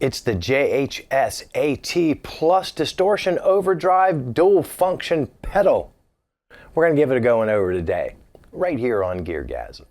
It's the JHS AT Plus Distortion Overdrive Dual Function Pedal. We're going to give it a going over today, right here on GearGasms.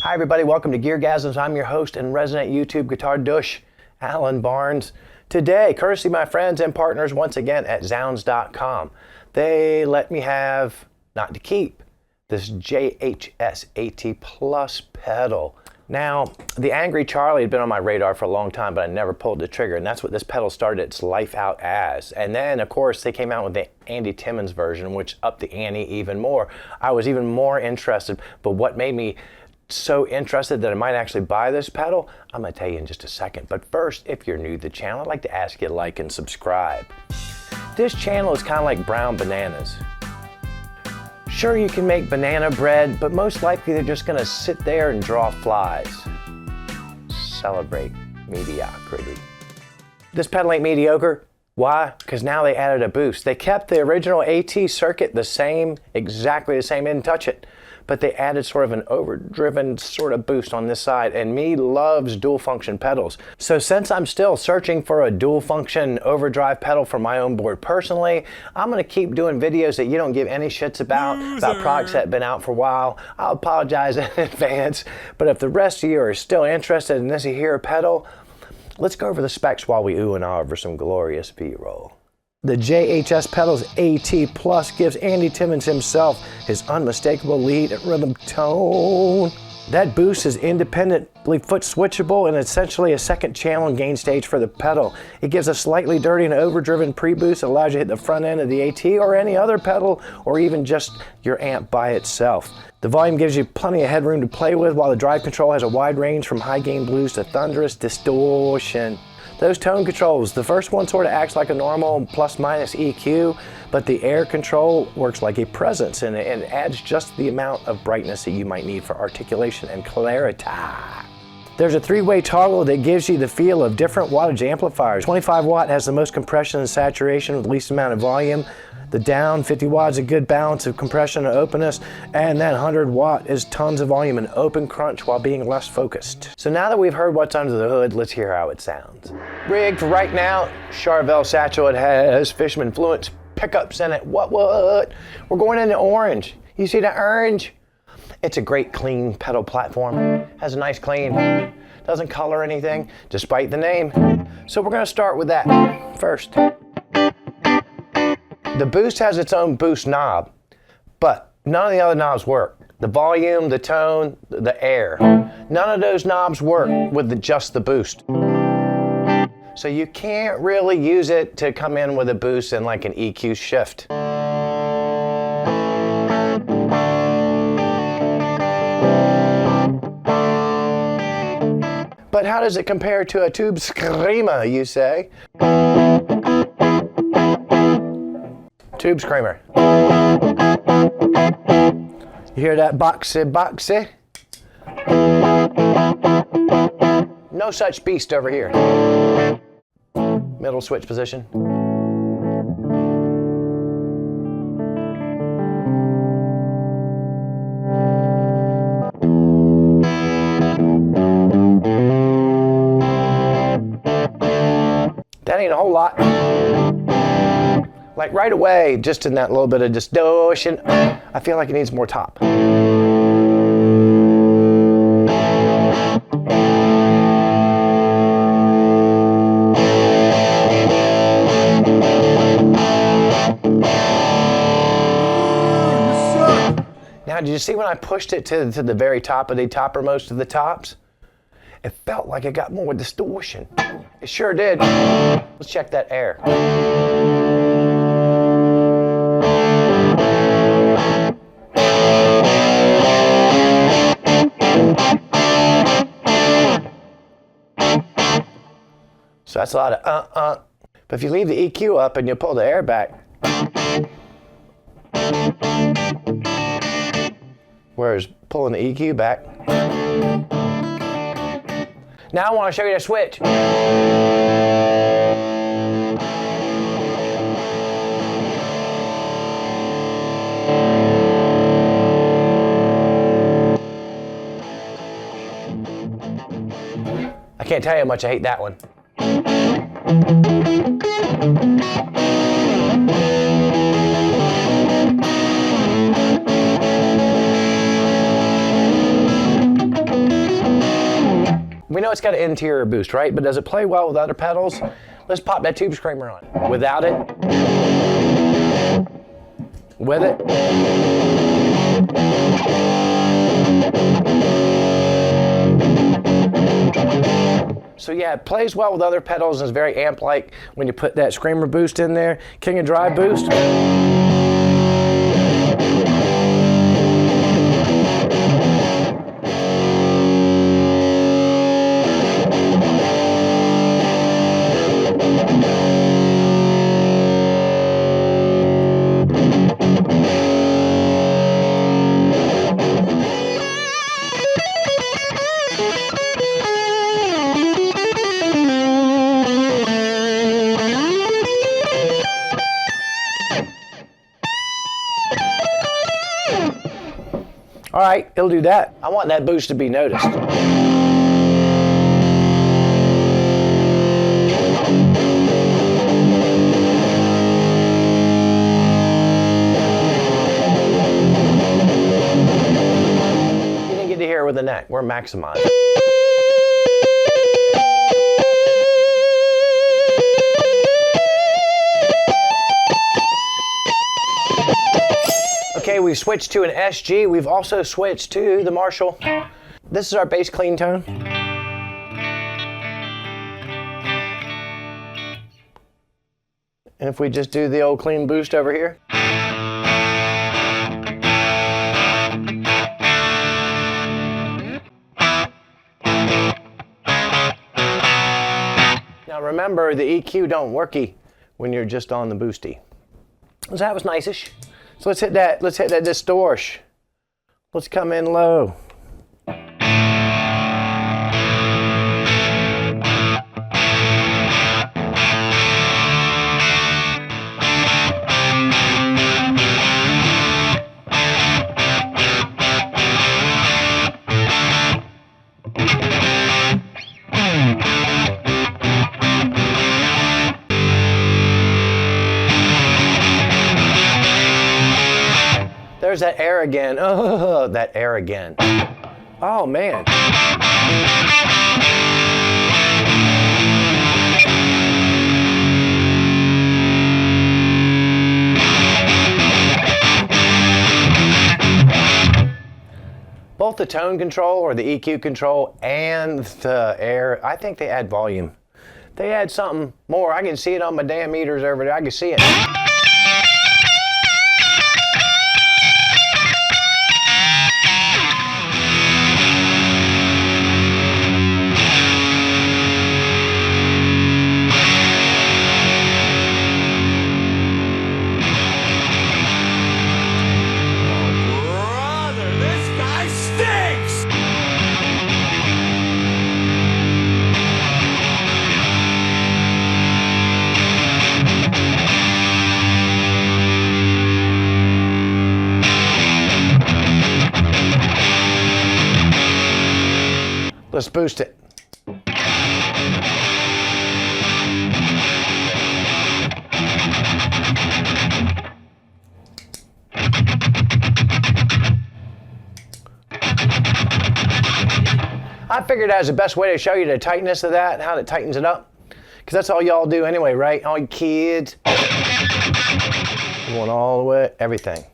Hi everybody, welcome to GearGasms. I'm your host and resident YouTube guitar douche, Alan Barnes. Today, courtesy of my friends and partners once again at Zounds.com, they let me have, not to keep, this JHS AT Plus pedal. Now, the Angry Charlie had been on my radar for a long time, but I never pulled the trigger, and that's what this pedal started its life out as. And then, of course, they came out with the Andy Timmons version, which upped the ante even more. I was even more interested, but what made me so interested that I might actually buy this pedal, I'm going to tell you in just a second. But first, if you're new to the channel, I'd like to ask you to like and subscribe. This channel is kind of like brown bananas. Sure, you can make banana bread, but most likely they're just going to sit there and draw flies. Celebrate mediocrity. This pedal ain't mediocre. Why? Because now they added a boost. They kept the original AT circuit the same, exactly the same, didn't touch it. But they added sort of an overdriven sort of boost on this side, and me loves dual function pedals. So since I'm still searching for a dual function overdrive pedal for my own board personally, I'm gonna keep doing videos that you don't give any shits about products that have been out for a while. I'll apologize in advance, but if the rest of you are still interested in this here pedal, let's go over the specs while we ooh and ah over some glorious B-roll. The JHS pedal's AT Plus gives Andy Timmons himself his unmistakable lead and rhythm tone. That boost is independently foot switchable and essentially a second channel and gain stage for the pedal. It gives a slightly dirty and overdriven pre-boost that allows you to hit the front end of the AT or any other pedal, or even just your amp by itself. The volume gives you plenty of headroom to play with, while the drive control has a wide range from high gain blues to thunderous distortion. Those tone controls, the first one sort of acts like a normal plus minus EQ, but the air control works like a presence and it adds just the amount of brightness that you might need for articulation and clarity. There's a three-way toggle that gives you the feel of different wattage amplifiers. 25 watt has the most compression and saturation with the least amount of volume. The down 50 watts, a good balance of compression and openness, and that 100 watt is tons of volume and open crunch while being less focused. So now that we've heard what's under the hood, let's hear how it sounds. Rigged for right now, Charvel satchel. It has Fishman Fluence pickups in it. What? We're going into orange. You see the orange? It's a great clean pedal platform. Has a nice clean, doesn't color anything, despite the name. So we're gonna start with that first. The boost has its own boost knob, but none of the other knobs work. The volume, the tone, the air. None of those knobs work with just the boost. So you can't really use it to come in with a boost and like an EQ shift. But how does it compare to a tube screamer, you say? Tube screamer. You hear that boxy boxy? No such beast over here. Middle switch position. That ain't a whole lot. Like right away, just in that little bit of distortion, I feel like it needs more top. Now, did you see when I pushed it to the very top of the toppermost of the tops? It felt like it got more distortion. It sure did. Let's check that air. So that's a lot of But if you leave the EQ up and you pull the air back, whereas pulling the EQ back, Now I want to show you the switch. I can't tell you how much I hate that one. We know it's got an interior boost, right? But does it play well with other pedals? Let's pop that tube screamer on. Without it. With it. So yeah, it plays well with other pedals and is very amp-like when you put that screamer boost in there. King of Drive boost. All right, it'll do that. I want that boost to be noticed. You didn't get to hear it with the neck. We're maximized. Okay, we've switched to an SG. We've also switched to the Marshall. This is our bass clean tone. And if we just do the old clean boost over here. Now remember, the EQ don't worky when you're just on the boosty. So that was nice-ish. So let's hit that distortion. Let's come in low. There's that air again. Oh, that air again. Oh, man. Both the tone control or the EQ control and the air, I think they add volume. They add something more. I can see it on my damn meters over there. I can see it. Let's boost it. I figured that was the best way to show you the tightness of that, how it tightens it up. Because that's all y'all do anyway, right? All you kids. Going all the way, everything.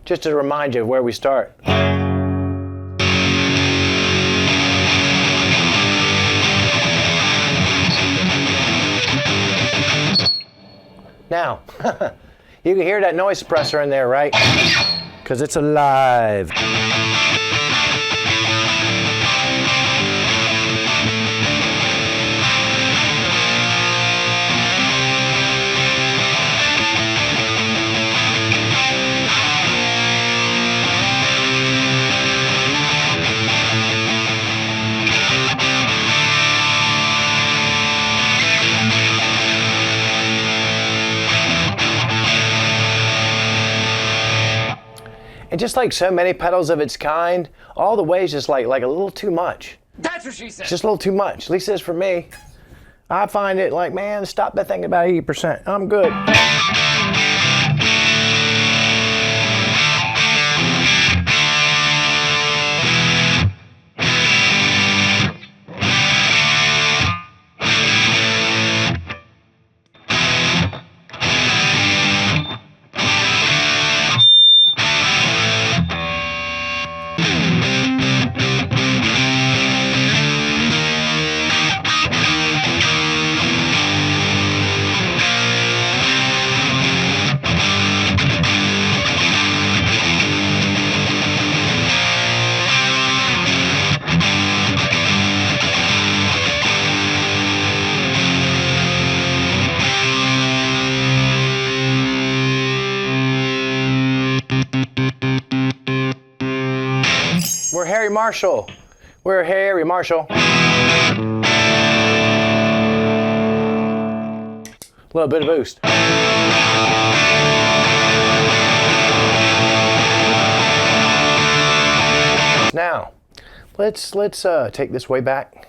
Just to remind you of where we start. Now, you can hear that noise suppressor in there, right? Because it's alive. And just like so many pedals of its kind, all the way is just like a little too much. That's what she said. It's just a little too much. At least it is for me. I find it like, man, stop that thing about 80%. I'm good. We're Harry Marshall. We're Harry Marshall. A little bit of boost. Now, let's take this way back.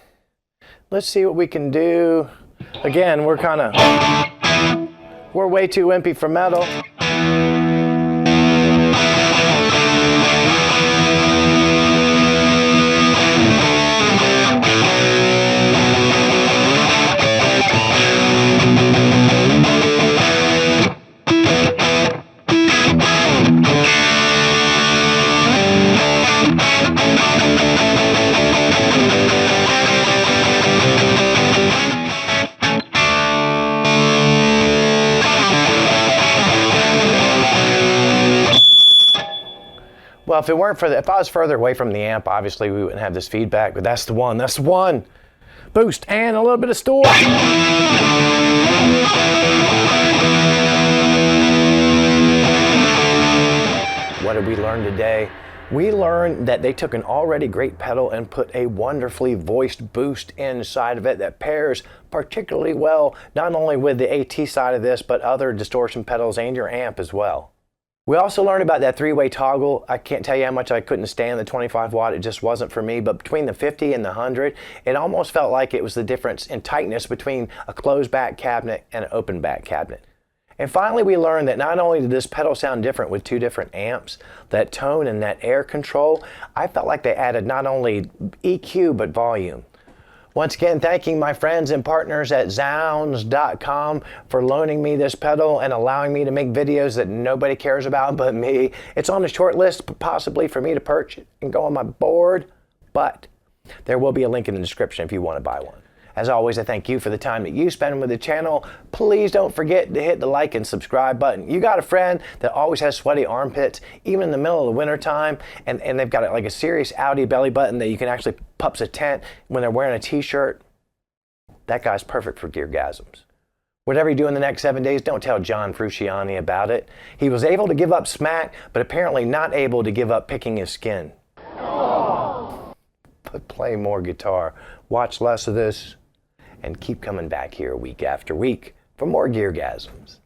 Let's see what we can do. Again, we're way too wimpy for metal. Well, if I was further away from the amp, obviously we wouldn't have this feedback, but that's the one. Boost and a little bit of store. What did we learn today? We learned that they took an already great pedal and put a wonderfully voiced boost inside of it that pairs particularly well, not only with the AT side of this, but other distortion pedals and your amp as well. We also learned about that three-way toggle. I can't tell you how much I couldn't stand the 25 watt. It just wasn't for me. But between the 50 and the 100, it almost felt like it was the difference in tightness between a closed back cabinet and an open back cabinet. And finally, we learned that not only did this pedal sound different with two different amps, that tone and that air control, I felt like they added not only EQ, but volume. Once again, thanking my friends and partners at Zounds.com for loaning me this pedal and allowing me to make videos that nobody cares about but me. It's on the short list possibly for me to purchase and go on my board, but there will be a link in the description if you want to buy one. As always, I thank you for the time that you spend with the channel. Please don't forget to hit the like and subscribe button. You got a friend that always has sweaty armpits, even in the middle of the winter time, and they've got like a serious Audi belly button that you can actually pups a tent when they're wearing a t-shirt. That guy's perfect for GearGasms. Whatever you do in the next 7 days, don't tell John Frusciante about it. He was able to give up smack, but apparently not able to give up picking his skin. But play more guitar, watch less of this, and keep coming back here week after week for more GearGasms.